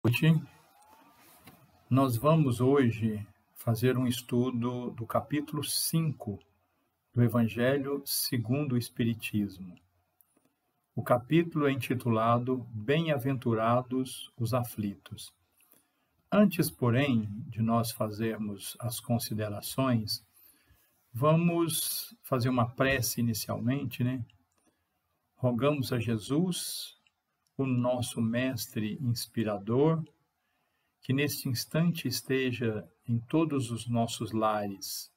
Noite. Nós vamos hoje fazer um estudo do capítulo 5 do Evangelho segundo o Espiritismo. O capítulo é intitulado Bem-aventurados os aflitos. Antes, porém, de nós fazermos as considerações, vamos fazer uma prece inicialmente, né? Rogamos a Jesus, o nosso mestre inspirador, que neste instante esteja em todos os nossos lares,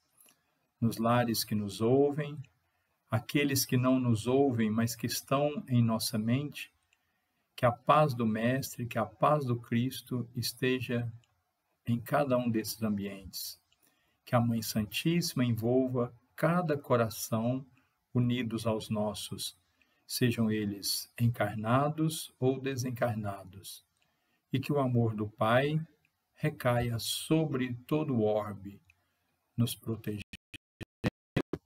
nos lares que nos ouvem, aqueles que não nos ouvem, mas que estão em nossa mente, que a paz do Mestre, que a paz do Cristo esteja em cada um desses ambientes, que a Mãe Santíssima envolva cada coração unidos aos nossos, sejam eles encarnados ou desencarnados, e que o amor do Pai recaia sobre todo o orbe, nos protegendo,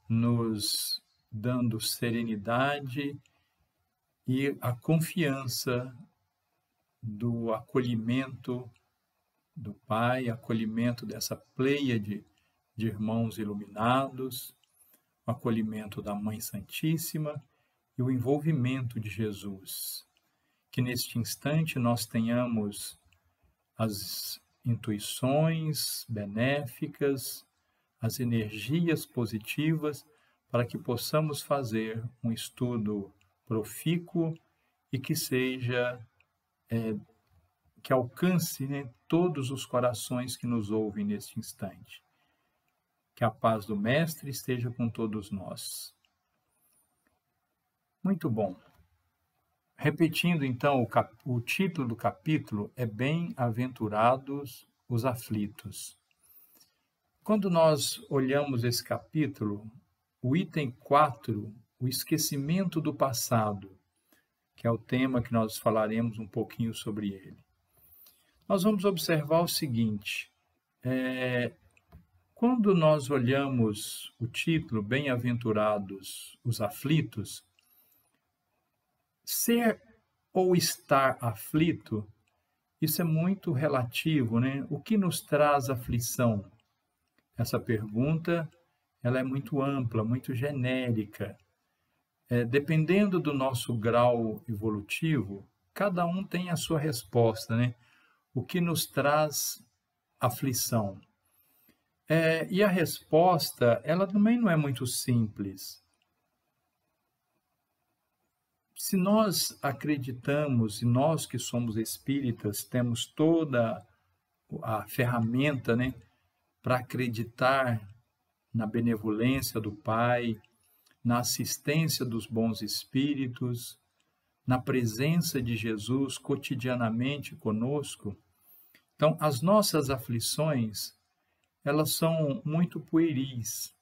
nos dando serenidade e a confiança do acolhimento do Pai, acolhimento dessa pleiade de irmãos iluminados, o acolhimento da Mãe Santíssima e o envolvimento de Jesus. Que neste instante nós tenhamos as intuições benéficas, as energias positivas, para que possamos fazer um estudo profícuo e que seja, que alcance, né, todos os corações que nos ouvem neste instante. Que a paz do Mestre esteja com todos nós. Muito bom. Repetindo, então, o título do capítulo é Bem-aventurados os aflitos. Quando nós olhamos esse capítulo, o item 4, o esquecimento do passado, que é o tema que nós falaremos um pouquinho sobre ele. Nós vamos observar o seguinte, quando nós olhamos o título Bem-aventurados os aflitos, ser ou estar aflito, isso é muito relativo, né? O que nos traz aflição? Essa pergunta, ela é muito ampla, muito genérica. Dependendo do nosso grau evolutivo, cada um tem a sua resposta, né? O que nos traz aflição? E a resposta, ela também não é muito simples. Se nós acreditamos, e nós que somos espíritas, temos toda a ferramenta, né, para acreditar na benevolência do Pai, na assistência dos bons espíritos, na presença de Jesus cotidianamente conosco, então as nossas aflições, elas são muito pueris.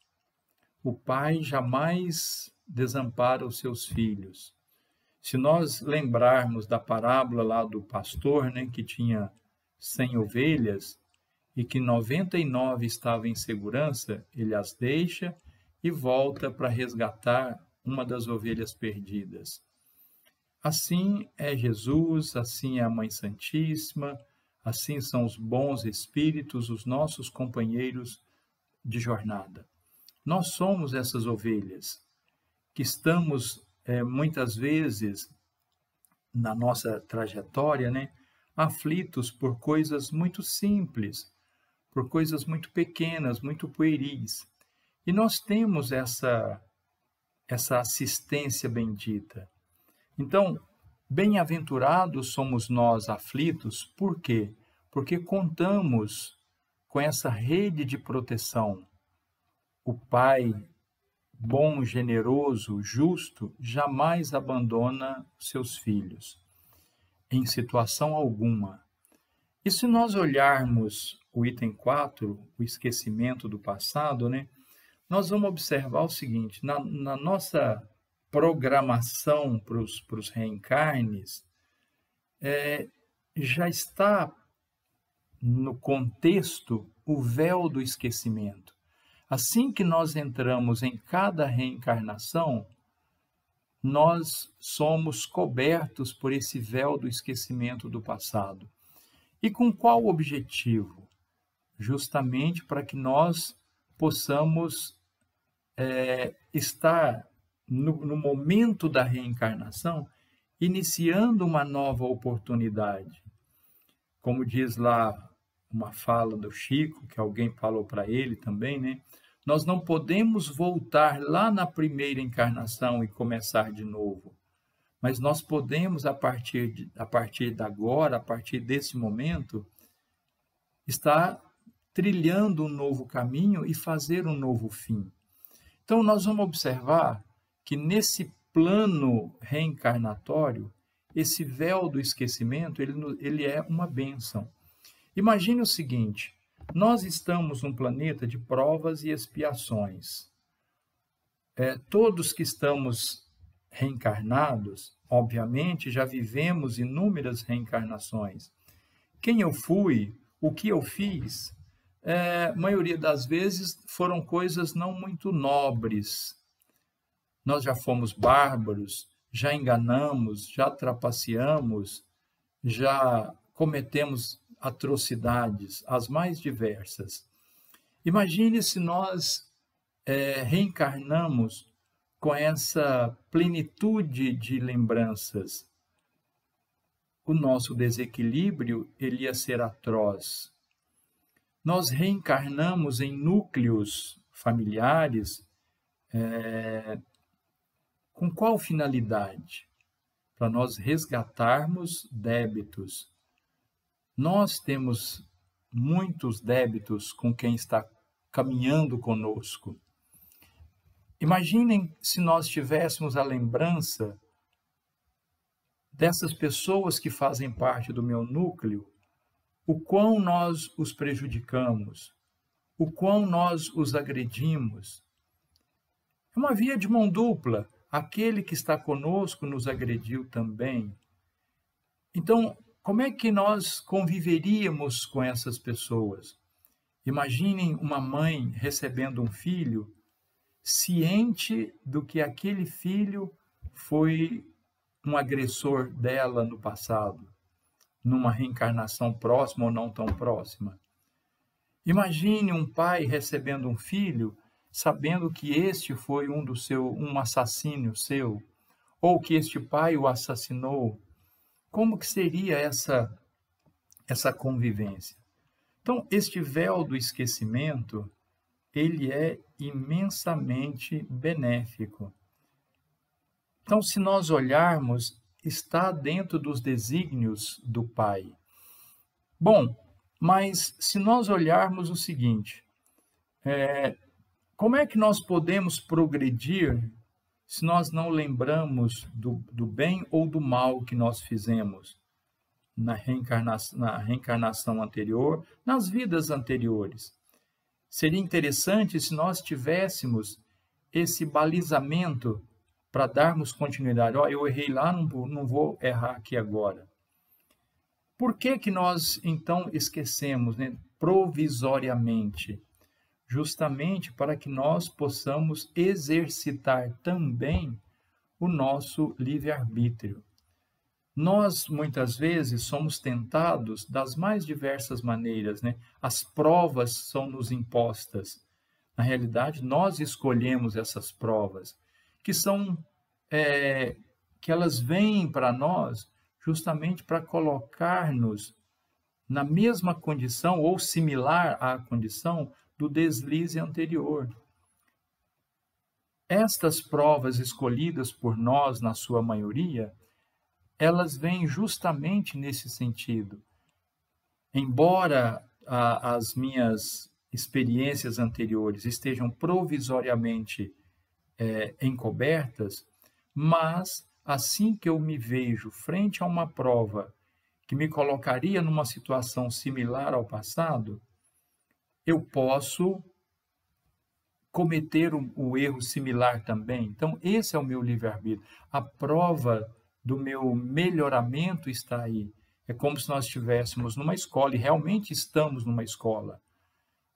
O Pai jamais desampara os seus filhos. Se nós lembrarmos da parábola lá do pastor, né, que tinha 100 ovelhas e que 99 estavam em segurança, ele as deixa e volta para resgatar uma das ovelhas perdidas. Assim é Jesus, assim é a Mãe Santíssima, assim são os bons espíritos, os nossos companheiros de jornada. Nós somos essas ovelhas que estamos muitas vezes, na nossa trajetória, né, aflitos por coisas muito simples, por coisas muito pequenas, muito pueris. E nós temos essa assistência bendita. Então, bem-aventurados somos nós aflitos, por quê? Porque contamos com essa rede de proteção. O Pai bom, generoso, justo, jamais abandona seus filhos, em situação alguma. E se nós olharmos o item 4, o esquecimento do passado, né, nós vamos observar o seguinte, na nossa programação para os reencarnes, já está no contexto o véu do esquecimento. Assim que nós entramos em cada reencarnação, nós somos cobertos por esse véu do esquecimento do passado. E com qual objetivo? Justamente para que nós possamos estar no momento da reencarnação, iniciando uma nova oportunidade. Como diz lá uma fala do Chico, que alguém falou para ele também, né? Nós não podemos voltar lá na primeira encarnação e começar de novo, mas nós podemos, a partir de agora, a partir desse momento, estar trilhando um novo caminho e fazer um novo fim. Então, nós vamos observar que nesse plano reencarnatório, esse véu do esquecimento, ele é uma bênção. Imagine o seguinte, nós estamos num planeta de provas e expiações. Todos que estamos reencarnados, obviamente, já vivemos inúmeras reencarnações. Quem eu fui, o que eu fiz, maioria das vezes foram coisas não muito nobres. Nós já fomos bárbaros, já enganamos, já trapaceamos, já cometemos atrocidades, as mais diversas. Imagine se nós reencarnamos com essa plenitude de lembranças. O nosso desequilíbrio, ele ia ser atroz. Nós reencarnamos em núcleos familiares, com qual finalidade? Para nós resgatarmos débitos. Nós temos muitos débitos com quem está caminhando conosco. Imaginem se nós tivéssemos a lembrança dessas pessoas que fazem parte do meu núcleo, o quão nós os prejudicamos, o quão nós os agredimos. É uma via de mão dupla. Aquele que está conosco nos agrediu também. Então, como é que nós conviveríamos com essas pessoas? Imaginem uma mãe recebendo um filho, ciente do que aquele filho foi um agressor dela no passado, numa reencarnação próxima ou não tão próxima. Imagine um pai recebendo um filho, sabendo que este foi um assassínio seu, ou que este pai o assassinou. Como que seria essa convivência? Então, este véu do esquecimento, ele é imensamente benéfico. Então, se nós olharmos, está dentro dos desígnios do Pai. Bom, mas se nós olharmos o seguinte, como é que nós podemos progredir se nós não lembramos do bem ou do mal que nós fizemos na reencarnação anterior, nas vidas anteriores? Seria interessante se nós tivéssemos esse balizamento para darmos continuidade. Eu errei lá, não vou errar aqui agora. Por que nós, então, esquecemos, né, provisoriamente? Justamente para que nós possamos exercitar também o nosso livre-arbítrio. Nós, muitas vezes, somos tentados das mais diversas maneiras, né? As provas são nos impostas. Na realidade, nós escolhemos essas provas, que elas vêm para nós justamente para colocar-nos na mesma condição ou similar à condição do deslize anterior. Estas provas escolhidas por nós, na sua maioria, elas vêm justamente nesse sentido. Embora as minhas experiências anteriores estejam provisoriamente encobertas, mas assim que eu me vejo frente a uma prova que me colocaria numa situação similar ao passado, eu posso cometer o erro similar também. Então, esse é o meu livre-arbítrio. A prova do meu melhoramento está aí. É como se nós estivéssemos numa escola, e realmente estamos numa escola.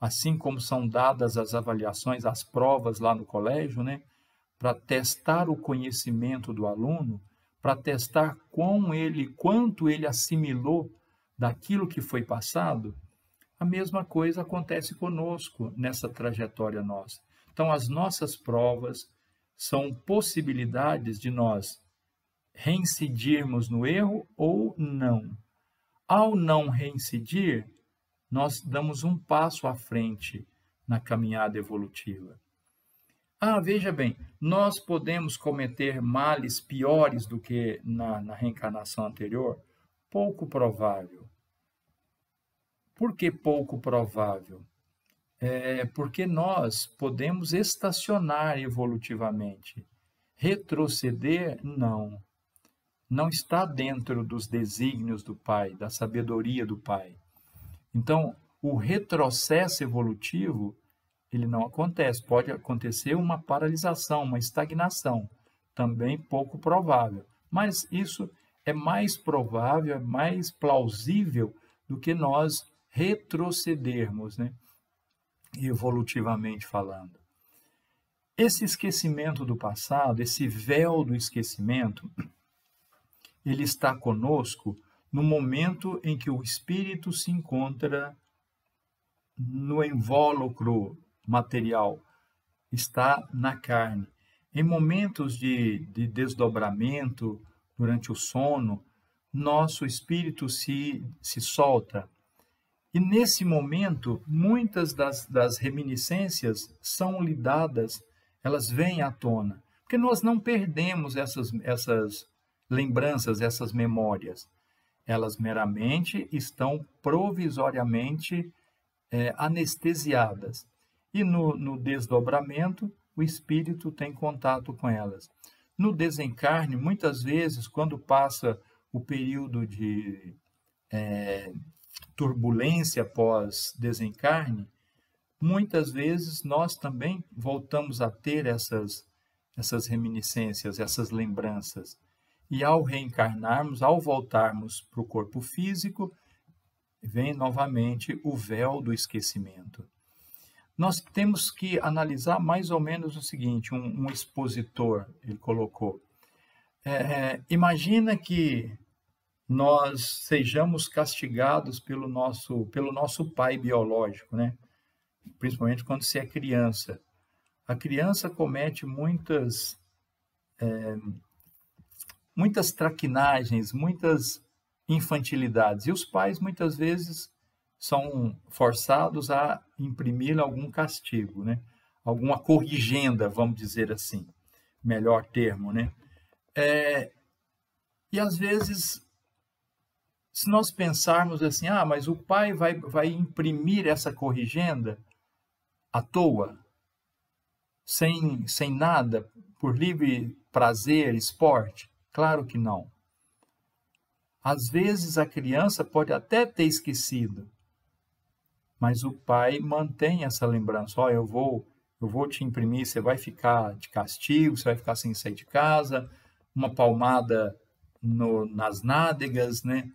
Assim como são dadas as avaliações, as provas lá no colégio, né? Para testar o conhecimento do aluno, para testar quanto ele assimilou daquilo que foi passado, a mesma coisa acontece conosco nessa trajetória nossa. Então, as nossas provas são possibilidades de nós reincidirmos no erro ou não. Ao não reincidir, nós damos um passo à frente na caminhada evolutiva. Veja bem, nós podemos cometer males piores do que na reencarnação anterior? Pouco provável. Por que pouco provável? Porque nós podemos estacionar evolutivamente. Retroceder, não. Não está dentro dos desígnios do Pai, da sabedoria do Pai. Então, o retrocesso evolutivo, ele não acontece. Pode acontecer uma paralisação, uma estagnação, também pouco provável. Mas isso é mais provável, é mais plausível do que nós retrocedermos, né? Evolutivamente falando. Esse esquecimento do passado, esse véu do esquecimento, ele está conosco no momento em que o espírito se encontra no invólucro material, está na carne. Em momentos de desdobramento, durante o sono, nosso espírito se solta. E nesse momento, muitas das reminiscências são lidadas, elas vêm à tona. Porque nós não perdemos essas lembranças, essas memórias. Elas meramente estão provisoriamente anestesiadas. E no desdobramento, o espírito tem contato com elas. No desencarne, muitas vezes, quando passa o período de turbulência pós-desencarne, muitas vezes nós também voltamos a ter essas reminiscências, essas lembranças. E ao reencarnarmos, ao voltarmos para o corpo físico, vem novamente o véu do esquecimento. Nós temos que analisar mais ou menos o seguinte, um expositor, ele colocou. Imagina que nós sejamos castigados pelo nosso pai biológico, né? Principalmente quando se é criança. A criança comete muitas traquinagens, muitas infantilidades. E os pais, muitas vezes, são forçados a imprimir algum castigo, né? Alguma corrigenda, vamos dizer assim. Melhor termo, né? E, às vezes, se nós pensarmos assim, mas o pai vai imprimir essa corrigenda à toa, sem nada, por livre prazer, esporte? Claro que não. Às vezes a criança pode até ter esquecido, mas o pai mantém essa lembrança. Eu vou te imprimir, você vai ficar de castigo, você vai ficar sem sair de casa, uma palmada nas nádegas, né?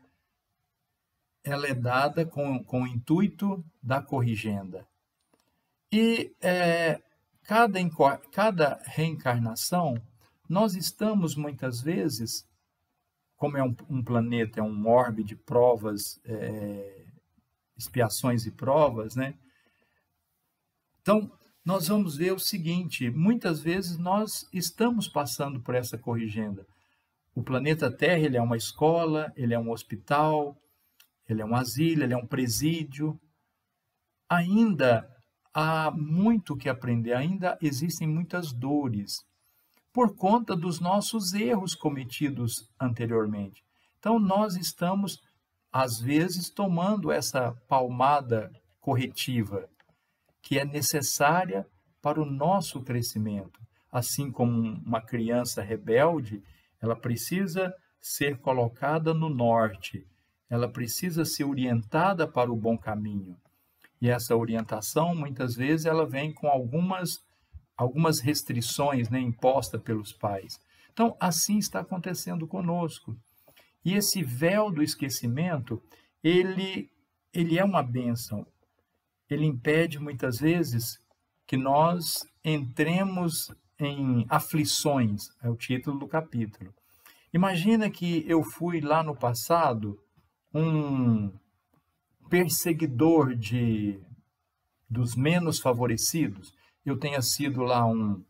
Ela é dada com o intuito da corrigenda. E cada reencarnação, nós estamos muitas vezes, como é um planeta, é um orbe de provas, expiações e provas, né? Então, nós vamos ver o seguinte, muitas vezes nós estamos passando por essa corrigenda. O planeta Terra, ele é uma escola, ele é um hospital, ele é um asilo, ele é um presídio. Ainda há muito que aprender, ainda existem muitas dores, por conta dos nossos erros cometidos anteriormente. Então, nós estamos, às vezes, tomando essa palmada corretiva, que é necessária para o nosso crescimento. Assim como uma criança rebelde, ela precisa ser colocada no norte, ela precisa ser orientada para o bom caminho. E essa orientação, muitas vezes, ela vem com algumas restrições, né, impostas pelos pais. Então, assim está acontecendo conosco. E esse véu do esquecimento, ele é uma bênção. Ele impede, muitas vezes, que nós entremos em aflições, é o título do capítulo. Imagina que eu fui lá no passado um perseguidor dos menos favorecidos, eu tenha sido lá um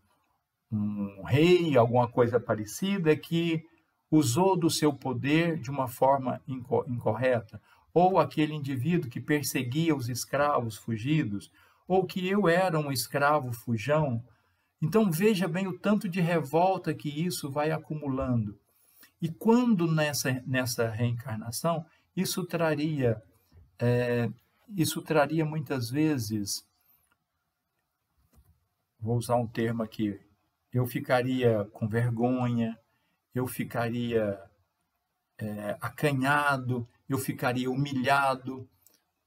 rei, alguma coisa parecida, que usou do seu poder de uma forma incorreta, ou aquele indivíduo que perseguia os escravos fugidos, ou que eu era um escravo fujão. Então veja bem o tanto de revolta que isso vai acumulando. E quando nessa reencarnação, isso traria muitas vezes, vou usar um termo aqui, eu ficaria com vergonha, eu ficaria acanhado, eu ficaria humilhado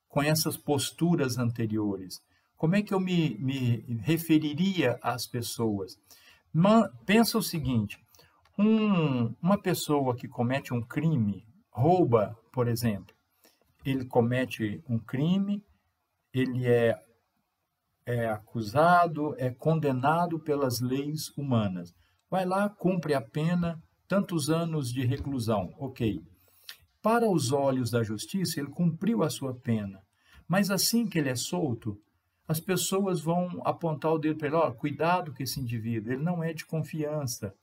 com essas posturas anteriores. Como é que eu me referiria às pessoas? Pensa o seguinte, uma pessoa que comete um crime, rouba, por exemplo, ele comete um crime, ele é acusado, é condenado pelas leis humanas. Vai lá, cumpre a pena, tantos anos de reclusão, ok. Para os olhos da justiça, ele cumpriu a sua pena, mas assim que ele é solto, as pessoas vão apontar o dedo para ele, ó, cuidado com esse indivíduo, ele não é de confiança.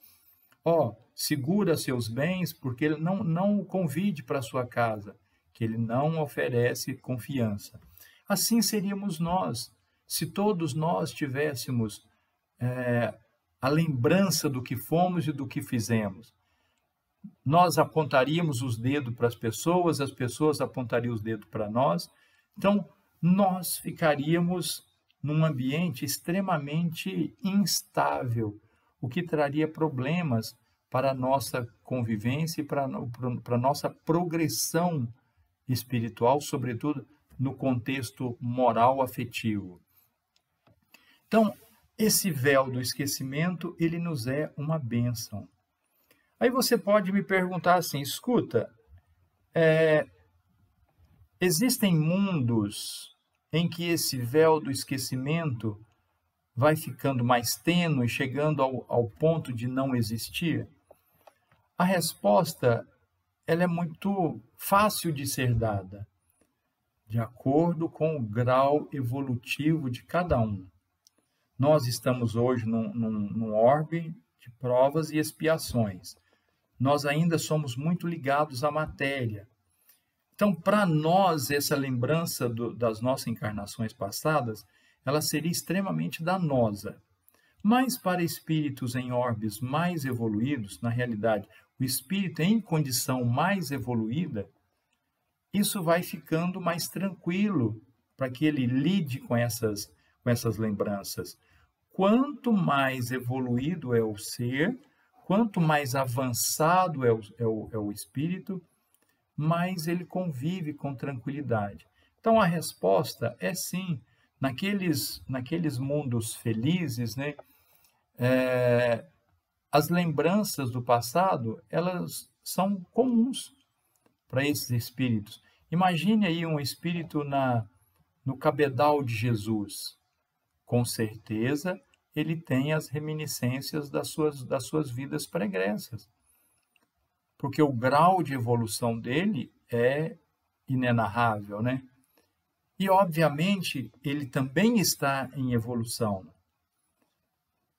Ó, segura seus bens, porque ele não o convide para a sua casa, que ele não oferece confiança. Assim seríamos nós, se todos nós tivéssemos a lembrança do que fomos e do que fizemos. Nós apontaríamos os dedos para as pessoas apontariam os dedos para nós. Então, nós ficaríamos num ambiente extremamente instável, o que traria problemas para a nossa convivência e para a nossa progressão espiritual, sobretudo no contexto moral afetivo. Então, esse véu do esquecimento, ele nos é uma bênção. Aí você pode me perguntar assim, escuta, existem mundos em que esse véu do esquecimento vai ficando mais tênue, chegando ao ponto de não existir? A resposta ela é muito fácil de ser dada, de acordo com o grau evolutivo de cada um. Nós estamos hoje num orbe de provas e expiações. Nós ainda somos muito ligados à matéria. Então, para nós, essa lembrança das nossas encarnações passadas, ela seria extremamente danosa. Mas para espíritos em orbes mais evoluídos, na realidade, o espírito em condição mais evoluída, isso vai ficando mais tranquilo para que ele lide com essas lembranças. Quanto mais evoluído é o ser, quanto mais avançado é o espírito, mais ele convive com tranquilidade. Então, a resposta é sim. Naqueles mundos felizes, né, as lembranças do passado, elas são comuns para esses espíritos. Imagine aí um espírito no cabedal de Jesus. Com certeza, ele tem as reminiscências das suas vidas pregressas. Porque o grau de evolução dele é inenarrável, né? E, obviamente, ele também está em evolução.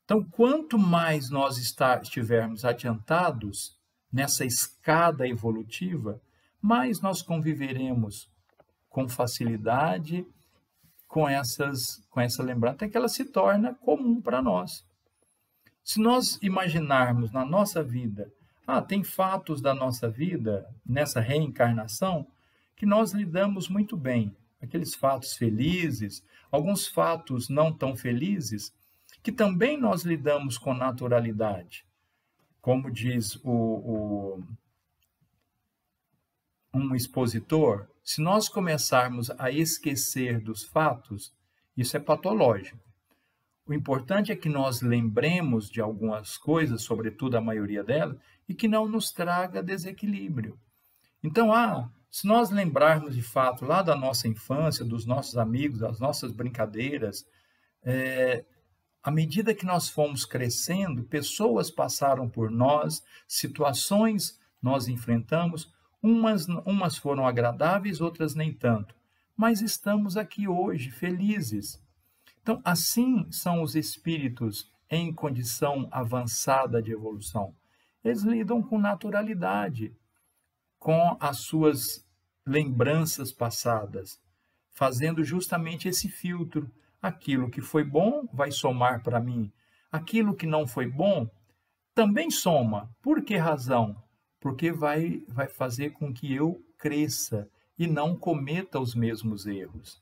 Então, quanto mais nós estivermos adiantados nessa escada evolutiva, mais nós conviveremos com facilidade com essa lembrança, até que ela se torna comum para nós. Se nós imaginarmos na nossa vida, tem fatos da nossa vida, nessa reencarnação, que nós lidamos muito bem. Aqueles fatos felizes, alguns fatos não tão felizes, que também nós lidamos com naturalidade. Como diz um expositor, se nós começarmos a esquecer dos fatos, isso é patológico. O importante é que nós lembremos de algumas coisas, sobretudo a maioria delas, e que não nos traga desequilíbrio. Então, se nós lembrarmos de fato lá da nossa infância, dos nossos amigos, das nossas brincadeiras, à medida que nós fomos crescendo, pessoas passaram por nós, situações nós enfrentamos, Umas foram agradáveis, outras nem tanto, mas estamos aqui hoje felizes. Então, assim são os espíritos em condição avançada de evolução. Eles lidam com naturalidade, com as suas lembranças passadas, fazendo justamente esse filtro. Aquilo que foi bom vai somar para mim. Aquilo que não foi bom também soma. Por que razão? Porque vai fazer com que eu cresça e não cometa os mesmos erros.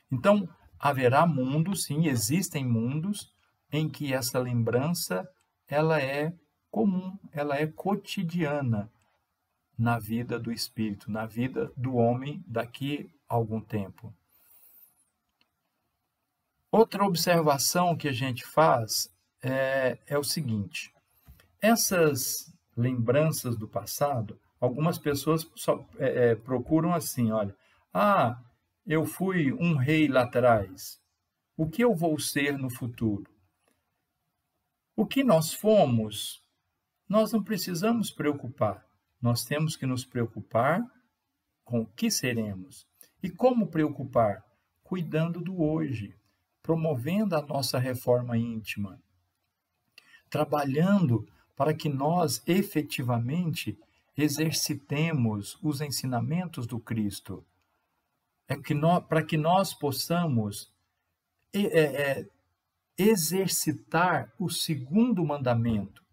Então, haverá mundos, sim, existem mundos em que essa lembrança ela é comum, ela é cotidiana na vida do espírito, na vida do homem daqui a algum tempo. Outra observação que a gente faz é o seguinte: essas lembranças do passado, algumas pessoas procuram assim, olha, eu fui um rei lá atrás, o que eu vou ser no futuro? O que nós fomos, nós não precisamos preocupar, nós temos que nos preocupar com o que seremos. E como preocupar? Cuidando do hoje, promovendo a nossa reforma íntima, trabalhando para que nós efetivamente exercitemos os ensinamentos do Cristo, para que nós possamos exercitar o segundo mandamento,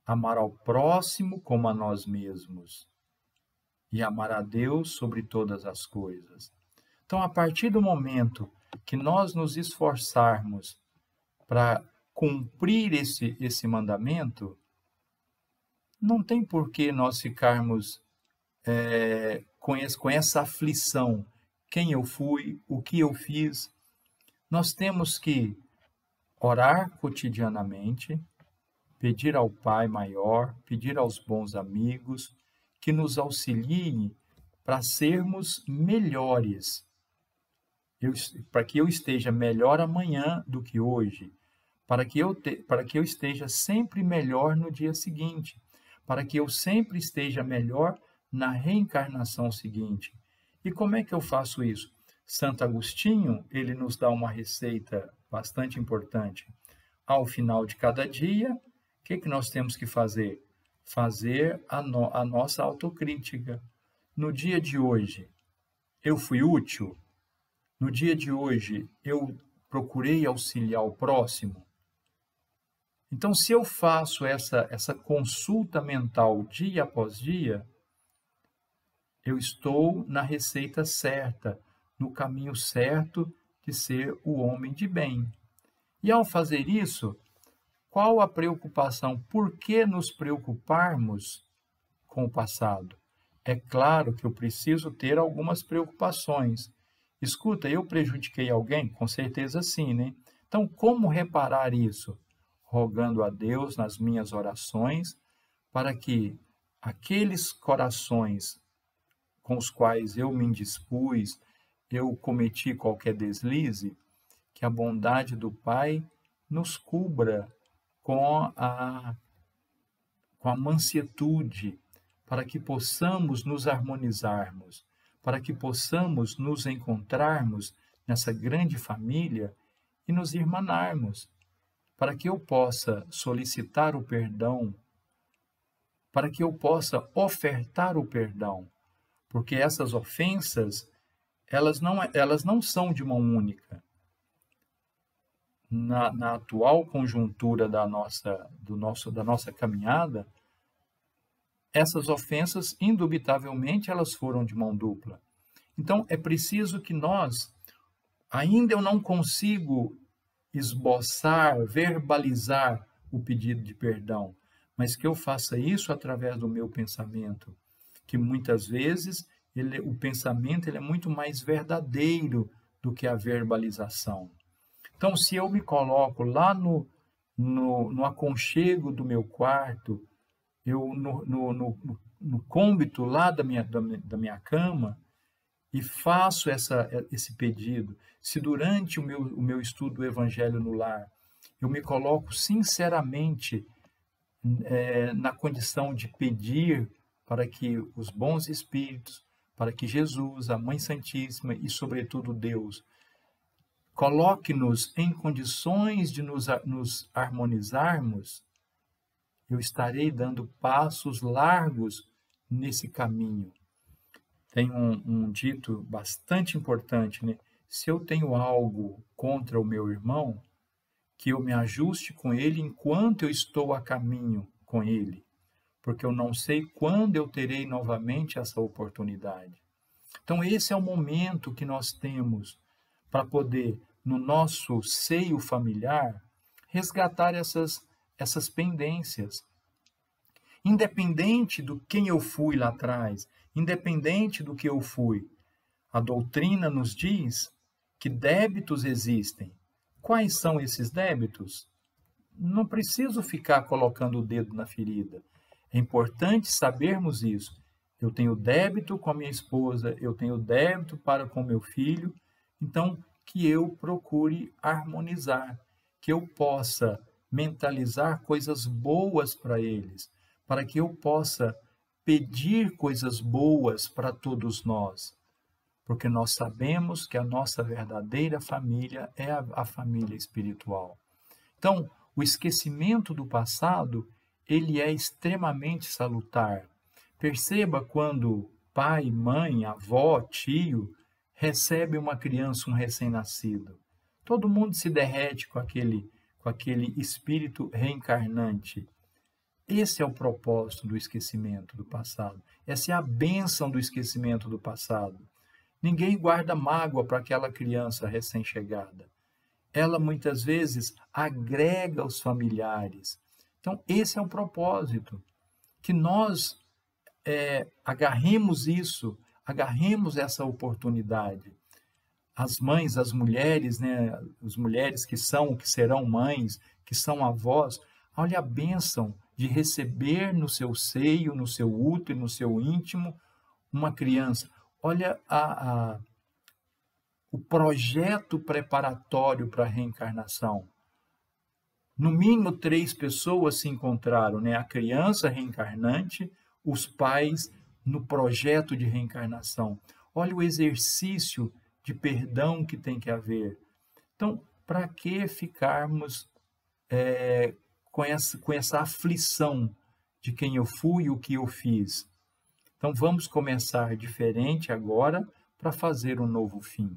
amar ao próximo como a nós mesmos e amar a Deus sobre todas as coisas. Então, a partir do momento que nós nos esforçarmos para cumprir esse mandamento, não tem por que nós ficarmos com essa aflição. Quem eu fui, o que eu fiz. Nós temos que orar cotidianamente, pedir ao Pai Maior, pedir aos bons amigos que nos auxiliem para sermos melhores, para que eu esteja melhor amanhã do que hoje, para que eu esteja sempre melhor no dia seguinte, para que eu sempre esteja melhor na reencarnação seguinte. E como é que eu faço isso? Santo Agostinho, ele nos dá uma receita bastante importante. Ao final de cada dia, o que nós temos que fazer? Fazer a nossa autocrítica. No dia de hoje, eu fui útil? No dia de hoje, eu procurei auxiliar o próximo? Então, se eu faço essa consulta mental dia após dia, eu estou na receita certa, no caminho certo de ser o homem de bem. E ao fazer isso, qual a preocupação? Por que nos preocuparmos com o passado? É claro que eu preciso ter algumas preocupações. Escuta, eu prejudiquei alguém? Com certeza sim, né? Então, como reparar isso? Rogando a Deus nas minhas orações para que aqueles corações com os quais eu me indispus, eu cometi qualquer deslize, que a bondade do Pai nos cubra com a mansietude, para que possamos nos harmonizarmos, para que possamos nos encontrarmos nessa grande família e nos irmanarmos, para que eu possa solicitar o perdão, para que eu possa ofertar o perdão, porque essas ofensas, elas não são de mão única. Na atual conjuntura da nossa caminhada, essas ofensas, indubitavelmente, elas foram de mão dupla. Então, é preciso que nós, ainda eu não consigo esboçar, verbalizar o pedido de perdão, mas que eu faça isso através do meu pensamento, que muitas vezes o pensamento é muito mais verdadeiro do que a verbalização. Então, se eu me coloco lá no aconchego do meu quarto, no cômbito lá da minha cama, e faço esse pedido, se durante o meu estudo do Evangelho no lar, eu me coloco sinceramente na condição de pedir para que os bons espíritos, para que Jesus, a Mãe Santíssima e, sobretudo, Deus, coloque-nos em condições de nos harmonizarmos, eu estarei dando passos largos nesse caminho. Tem um dito bastante importante, né? Se eu tenho algo contra o meu irmão, que eu me ajuste com ele enquanto eu estou a caminho com ele, porque eu não sei quando eu terei novamente essa oportunidade. Então, esse é o momento que nós temos para poder, no nosso seio familiar, resgatar essas pendências. Independente do quem eu fui lá atrás, independente do que eu fui, a doutrina nos diz que débitos existem. Quais são esses débitos? Não preciso ficar colocando o dedo na ferida. É importante sabermos isso. Eu tenho débito com a minha esposa, eu tenho débito para com meu filho, então que eu procure harmonizar, que eu possa mentalizar coisas boas para eles, para que eu possa pedir coisas boas para todos nós, porque nós sabemos que a nossa verdadeira família é a família espiritual. Então, o esquecimento do passado, ele é extremamente salutar. Perceba quando pai, mãe, avó, tio recebe uma criança, um recém-nascido. Todo mundo se derrete com aquele espírito reencarnante. Esse é o propósito do esquecimento do passado. Essa é a bênção do esquecimento do passado. Ninguém guarda mágoa para aquela criança recém-chegada. Ela muitas vezes agrega os familiares. Então, esse é o propósito, que nós agarremos isso, agarremos essa oportunidade. As mães, as mulheres, né, as mulheres que serão mães, que são avós, olha a bênção de receber no seu seio, no seu útero, no seu íntimo, uma criança. Olha o projeto preparatório para a reencarnação. No mínimo 3 pessoas se encontraram, né? A criança reencarnante, os pais no projeto de reencarnação. Olha o exercício de perdão que tem que haver. Então, para que ficarmos com essa aflição de quem eu fui e o que eu fiz? Então, vamos começar diferente agora para fazer um novo fim.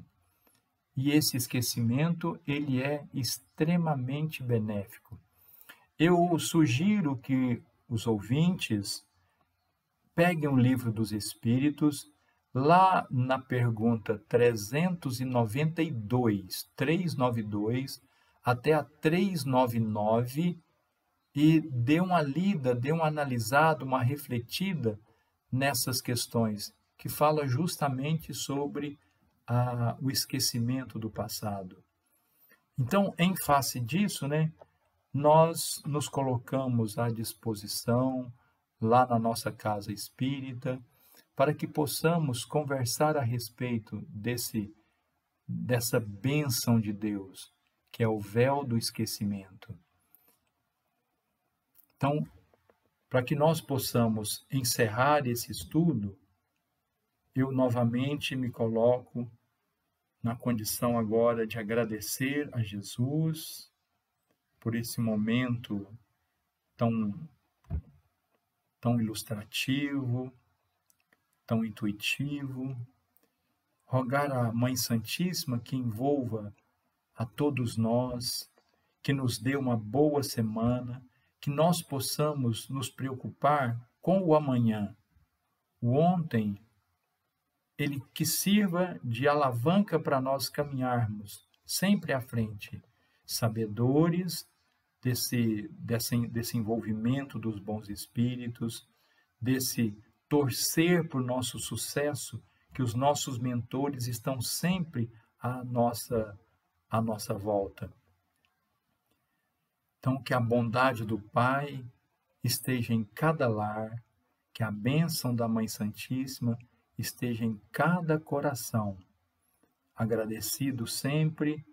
E esse esquecimento, ele é extremamente benéfico. Eu sugiro que os ouvintes peguem o Livro dos Espíritos, lá na pergunta 392 até a 399, e dê uma lida, dê uma analisada, uma refletida nessas questões, que fala justamente sobre o esquecimento do passado. Então, em face disso, né, nós nos colocamos à disposição lá na nossa casa espírita para que possamos conversar a respeito dessa bênção de Deus, que é o véu do esquecimento. Então, para que nós possamos encerrar esse estudo, eu novamente me coloco na condição agora de agradecer a Jesus por esse momento tão ilustrativo, tão intuitivo. Rogar à Mãe Santíssima que envolva a todos nós, que nos dê uma boa semana, que nós possamos nos preocupar com o amanhã. O ontem, ele que sirva de alavanca para nós caminharmos sempre à frente, sabedores desse envolvimento dos bons espíritos, desse torcer por nosso sucesso, que os nossos mentores estão sempre à nossa volta. Então, que a bondade do Pai esteja em cada lar, que a bênção da Mãe Santíssima esteja em cada coração. Agradecido sempre,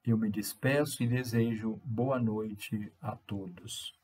eu me despeço e desejo boa noite a todos.